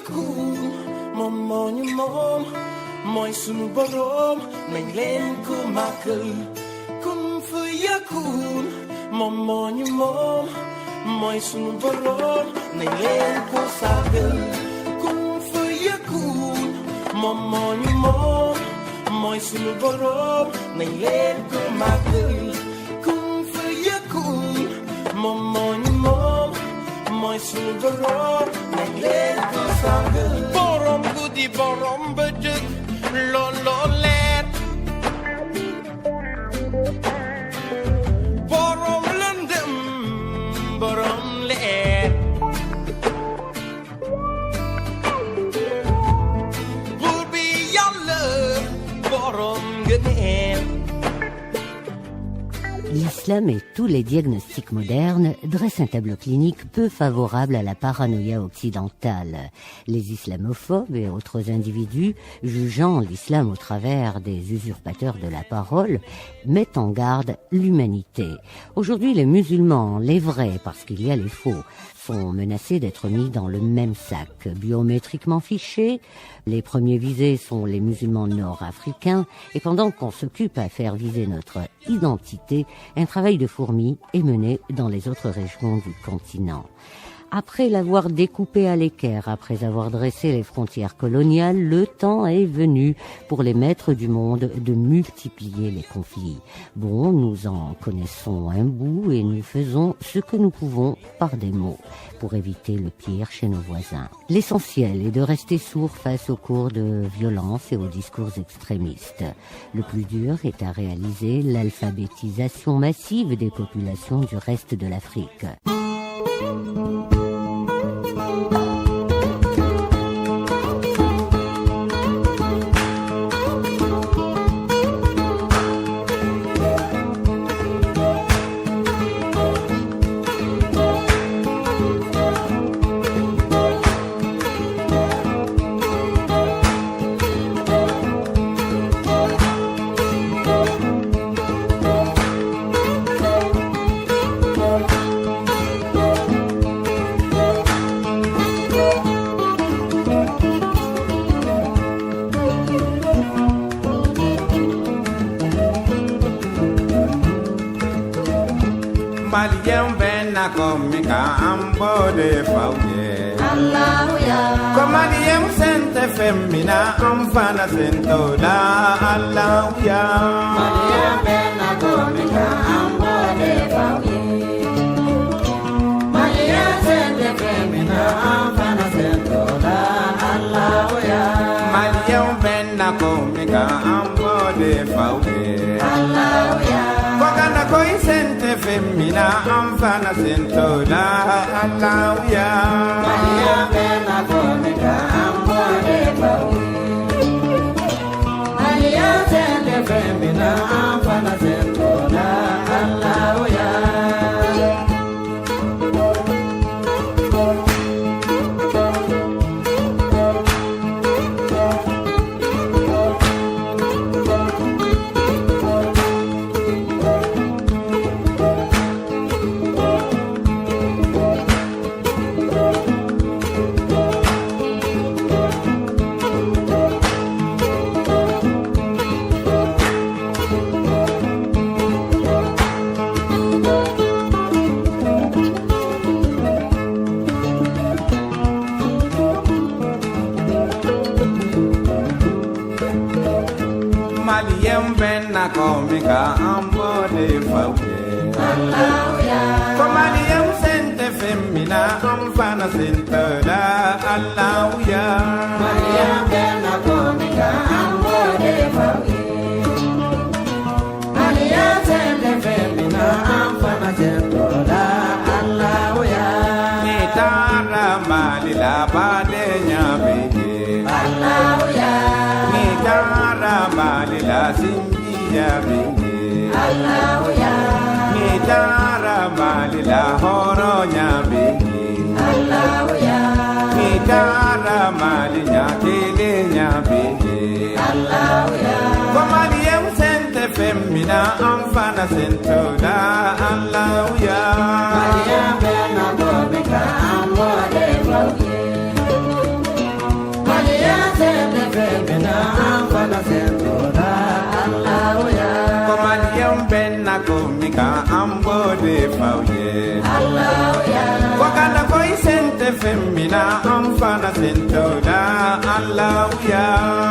yakun Momon mom Moy sunu borom nañ leen ko màggal kun fa yakun Momon mom Moy sunu borom nañ leen ko sargal kun fa yakun Momon mom Moy sunu borom nañ leen ko màggal kun fa yakun Momon mom Moy sunu borom nañ leen ko sargal borom guddi borom bëccëg looloo leer borom lëndëm borom leer buur bi Yàlla borom ngëneel. L'islam et tous les diagnostics modernes dressent un tableau clinique peu favorable à la paranoïa occidentale. Les islamophobes et autres individus, jugeant l'islam au travers des usurpateurs de la parole, mettent en garde l'humanité. Aujourd'hui, les musulmans, les vrais parce qu'il y a les faux, sont menacés d'être mis dans le même sac. Biométriquement fichés, les premiers visés sont les musulmans nord-africains et pendant qu'on s'occupe à faire viser notre identité, un travail de fourmi est mené dans les autres régions du continent. Après l'avoir découpé à l'équerre, après avoir dressé les frontières coloniales, le temps est venu pour les maîtres du monde de multiplier les conflits. Bon, nous en connaissons un bout et nous faisons ce que nous pouvons par des mots pour éviter le pire chez nos voisins. L'essentiel est de rester sourd face aux cours de violence et aux discours extrémistes. Le plus dur est à réaliser l'alphabétisation massive des populations du reste de l'Afrique. Komika ambode fauye Allahu ya Komadiem sente femina amfana sentoda Allahu ya Madiem bena komika ambode fauye Madiem sente femina amfana sentoda Allahu ya Madiem bena komika ambode fauye Allahu ya Kokana koi sente femina amfana sentoda Allahu ya Madiem bena komika ambode fauye Madiem sente femina amfana sentoda Allahu ya Komika ambode fauye Allahu ya Komadiem sente femina amfana sentoda Allahu ya Madiem bena komika ambode fauye Madiem sente femina amfana sentoda Allahu ya Nitara malila bade nyabege Allahu ya Nitara malila ya bingi Allahu ya Nitara malila horo nya bingi Allahu ya Nitara malinya kele nya bingi Allahu ya Komadiem sente femina amfana sentoda Allahu ya Madiem bena komika ambode fauye sente femmina amfana sentoda Allah ya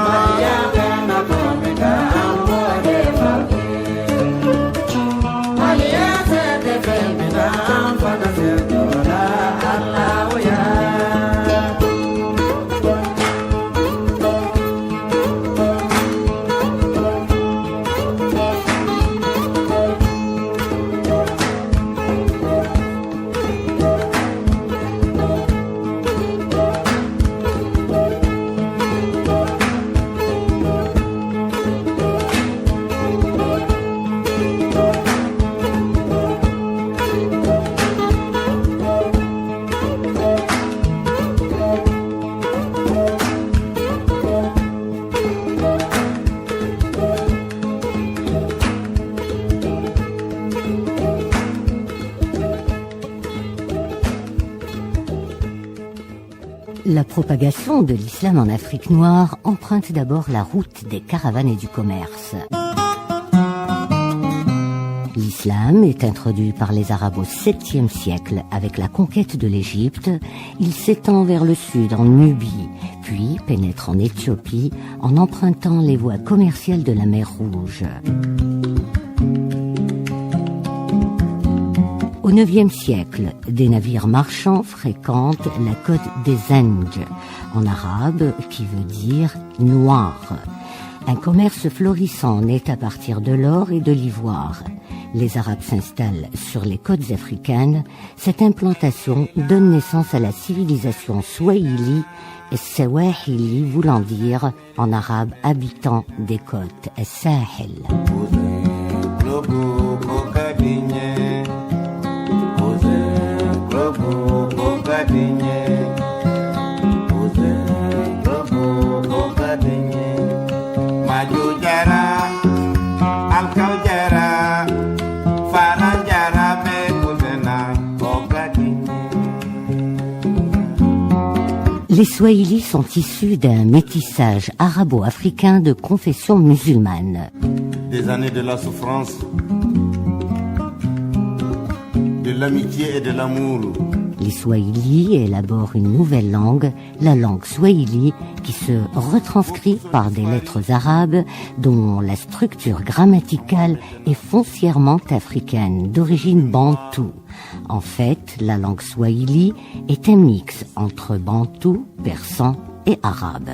Maria bena komika amore fami Maria sente femina amfana sentoda Allah ya La propagation de l'islam en Afrique noire emprunte d'abord la route des caravanes et du commerce. L'islam est introduit par les Arabes au 7e siècle avec la conquête de l'Égypte. Il s'étend vers le sud en Nubie, puis pénètre en Éthiopie en empruntant les voies commerciales de la mer Rouge. Au IXe siècle, des navires marchands fréquentent la côte des Zenj, en arabe qui veut dire noir. Un commerce florissant naît à partir de l'or et de l'ivoire. Les Arabes s'installent sur les côtes africaines. Cette implantation donne naissance à la civilisation swahili, et Swahili voulant dire en arabe habitant des côtes, Sahel. Les Swahilis sont issus d'un métissage arabo-africain de confession musulmane. Des années de la souffrance, de l'amitié et de l'amour. Les Swahilis élaborent une nouvelle langue, la langue swahili, qui se retranscrit par des lettres arabes dont la structure grammaticale est foncièrement africaine, d'origine bantoue. En fait, la langue swahili est un mix entre bantou, persan et arabe.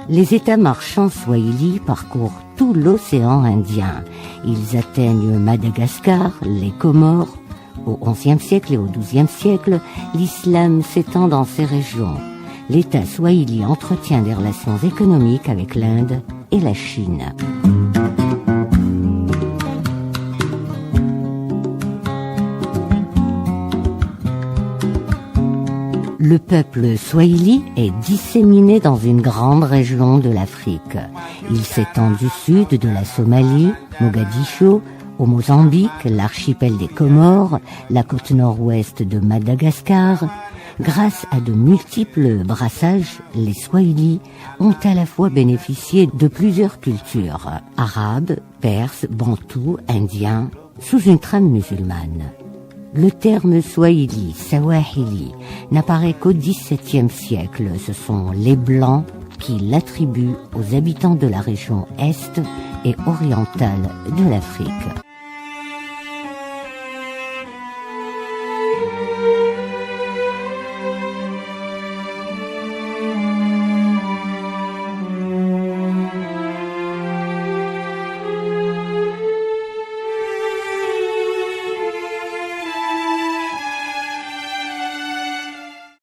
Les États marchands swahili parcourent tout l'océan Indien. Ils atteignent Madagascar, les Comores. Au XIe siècle et au XIIe siècle, l'islam s'étend dans ces régions. L'État swahili entretient des relations économiques avec l'Inde et la Chine. Le peuple swahili est disséminé dans une grande région de l'Afrique. Il s'étend du sud de la Somalie, Mogadiscio, au Mozambique, l'archipel des Comores, la côte nord-ouest de Madagascar. Grâce à de multiples brassages, les Swahilis ont à la fois bénéficié de plusieurs cultures, arabes, perses, bantous, indiens, sous une trame musulmane. Le terme Swahili, Swahili, n'apparaît qu'au XVIIe siècle. Ce sont les Blancs qui l'attribuent aux habitants de la région est et orientale de l'Afrique.